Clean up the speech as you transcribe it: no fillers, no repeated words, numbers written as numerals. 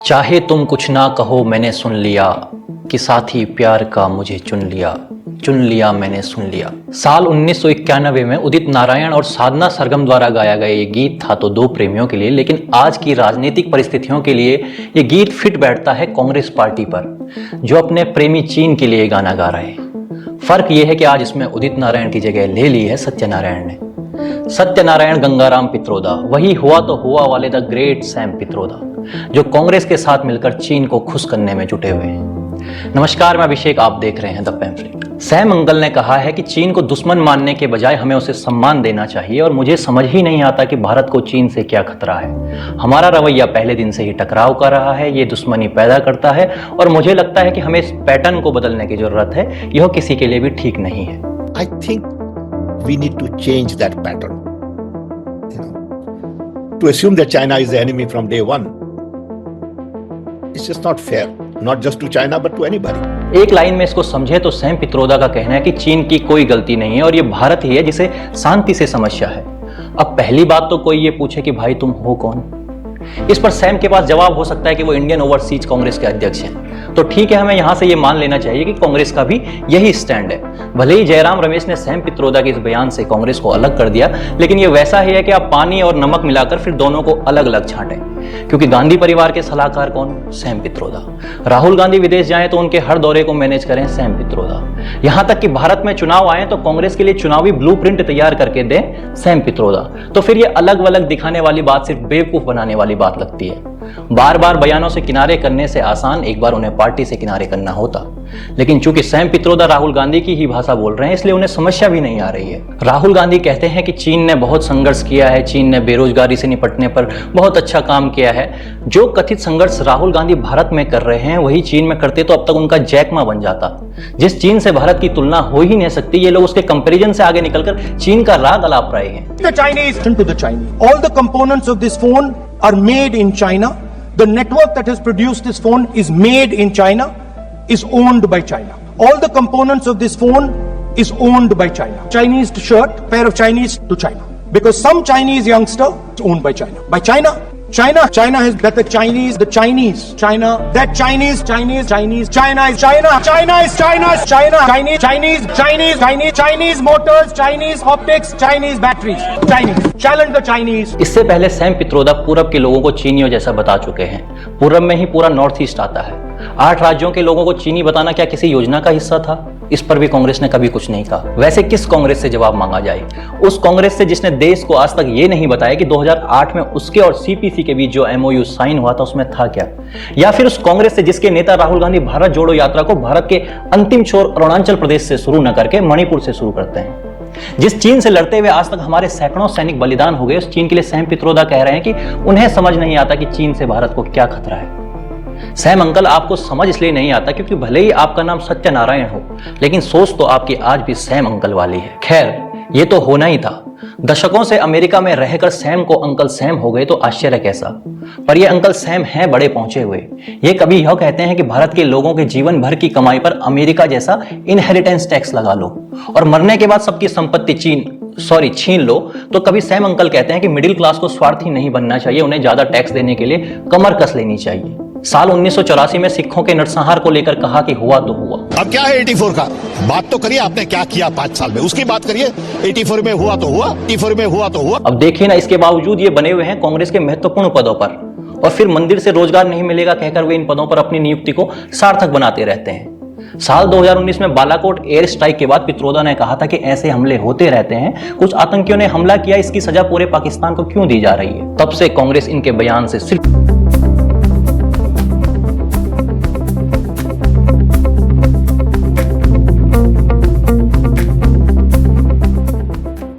चाहे तुम कुछ ना कहो मैंने सुन लिया कि साथी प्यार का मुझे चुन लिया मैंने सुन लिया। साल 1991 में उदित नारायण और साधना सरगम द्वारा गाया गया ये गीत था तो दो प्रेमियों के लिए, लेकिन आज की राजनीतिक परिस्थितियों के लिए ये गीत फिट बैठता है कांग्रेस पार्टी पर, जो अपने प्रेमी चीन के लिए गाना गा रहे हैं। फर्क ये है कि आज इसमें उदित नारायण की जगह ले ली है सत्यनारायण ने। सत्यनारायण गंगाराम पित्रोदा, वही हुआ तो हुआ वाले द ग्रेट सैम पित्रोदा, जो कांग्रेस के साथ मिलकर चीन को खुश करने में जुटे हुए हैं। नमस्कार, मैं अभिषेक, आप देख रहे हैं द पैम्फलेट। सैम अंकल ने कहा है कि चीन को दुश्मन मानने के बजाय हमें उसे सम्मान देना चाहिए, और मुझे समझ ही नहीं आता कि भारत को चीन से क्या खतरा है। हमारा रवैया पहले दिन से ही टकराव कर रहा है, ये दुश्मनी पैदा करता है, और मुझे लगता है कि हमें इस पैटर्न को बदलने की जरूरत है। यह किसी के लिए भी ठीक नहीं है। I think we need to change that pattern. To assume that China is the enemy from day one, it's just not fair. Not just to China, but to anybody. एक लाइन में इसको समझे तो सैम पित्रोदा का कहना है कि चीन की कोई गलती नहीं है और ये भारत ही है जिसे शांति से समस्या है। अब पहली बात तो कोई ये पूछे कि भाई तुम हो कौन? इस पर सैम के पास जवाब हो सकता है कि वो इंडियन ओवरसीज कांग्रेस के अध्यक्ष हैं। तो ठीक है, हमें यहां से ये मान लेना चाहिए कि कांग्रेस का भी यही स्टैंड है। भले ही जयराम रमेश ने सैम पित्रोदा के इस बयान से कांग्रेस को अलग कर दिया, लेकिन ये वैसा ही है कि आप पानी और नमक मिलाकर फिर दोनों को अलग अलग छांटें। क्योंकि गांधी परिवार के सलाहकार कौन? सैम पित्रोदा। राहुल गांधी विदेश जाएं तो उनके हर दौरे को मैनेज करें सैम पित्रोदा। यहां तक कि भारत में चुनाव आए तो कांग्रेस के लिए चुनावी ब्लूप्रिंट तैयार करके दें सैम पित्रोदा। तो फिर ये अलग अलग दिखाने वाली बात सिर्फ बेवकूफ बनाने वाली बात लगती है। बार बार बयानों से किनारे करने से आसान एक बार उन्हें पार्टी से किनारे करना होता, लेकिन चूंकि सैम पित्रोदा राहुल गांधी की ही भाषा बोल रहे हैं, इसलिए उन्हें समस्या भी नहीं आ रही है। राहुल गांधी कहते हैं कि चीन ने बहुत संघर्ष किया है, चीन ने बेरोजगारी से निपटने पर बहुत अच्छा काम किया है। जो कथित संघर्ष राहुल गांधी भारत में कर रहे हैं वही चीन में करते तो अब तक उनका जैकमा बन जाता। जिस चीन से भारत की तुलना हो ही नहीं सकती, ये लोग उसके कंपैरिजन से आगे निकलकर चीन का राग अलाप रहे हैं। The Chinese to the Chinese. All the components of this phone are made in China. The network that has produced this phone is made in China, is owned by China. All the components of this phone is owned by China. Chinese shirt, pair of Chinese to China. Because some Chinese youngster is owned by China. By China has that the Chinese, China is China, Chinese, Chinese motors, Chinese optics, Chinese batteries, Chinese. Challenge the Chinese. इससे पहले Sam Pitroda पूरब के लोगों को चीनियों जैसा बता चुके हैं। पूरब में ही पूरा नॉर्थ ईस्ट आता है। 8 राज्यों के लोगों को चीनी बताना क्या किसी योजना का हिस्सा था? इस पर भी कांग्रेस ने कभी कुछ नहीं कहा। वैसे किस कांग्रेस से जवाब मांगा जाए? उस कांग्रेस से जिसने देश को आज तक ये नहीं बताया कि 2008 में उसके और सीपीसी के बीच जो एमओयू साइन हुआ था उसमें था क्या? या फिर उस कांग्रेस से जिसके नेता राहुल गांधी भारत जोड़ो यात्रा को भारत के अंतिम छोर अरुणाचल प्रदेश से शुरू न करके मणिपुर से शुरू करते हैं? जिस चीन से लड़ते हुए आज तक हमारे सैकड़ों सैनिक बलिदान हो गए, उस चीन के लिए सैम पित्रोदा कह रहे हैं कि उन्हें समझ नहीं आता कि चीन से भारत को क्या खतरा है। सैम अंकल, आपको समझ इसलिए नहीं आता क्योंकि भले ही आपका नाम सत्यनारायण हो, लेकिन सोच तो आपकी आज भी सैम अंकल वाली है। खैर, ये तो होना ही था। दशकों से अमेरिका में रहकर सैम को अंकल सैम हो गए तो आश्चर्य कैसा? पर ये अंकल सैम हैं बड़े पहुंचे हुए। ये कभी यह कहते हैं कि भारत के लोगों के जीवन भर की कमाई पर अमेरिका जैसा इनहेरिटेंस टैक्स लगा लो और मरने के बाद सबकी संपत्ति छीन लो, तो कभी सैम अंकल कहते हैं कि मिडिल क्लास को स्वार्थी नहीं बनना चाहिए, उन्हें ज्यादा टैक्स देने के लिए कमर कस लेनी चाहिए। साल 1984 में सिखों के नरसंहार को लेकर कहा कि हुआ तो हुआ। अब क्या है 84 का? बात तो करिए, आपने क्या किया 5 साल में, उसकी बात करिए। 84 में हुआ तो हुआ, 84 में हुआ तो हुआ। अब देखिए ना, इसके बावजूद ये बने हुए हैं कांग्रेस के महत्वपूर्ण पदों पर, और फिर मंदिर से रोजगार नहीं मिलेगा कहकर वे इन पदों पर अपनी नियुक्ति को सार्थक बनाते रहते हैं। साल 2019 में बालाकोट एयर स्ट्राइक के बाद पित्रोदा ने कहा था कि ऐसे हमले होते रहते हैं, कुछ आतंकियों ने हमला किया, इसकी सजा पूरे पाकिस्तान को क्यों दी जा रही है? तब से कांग्रेस इनके बयान से सिर्फ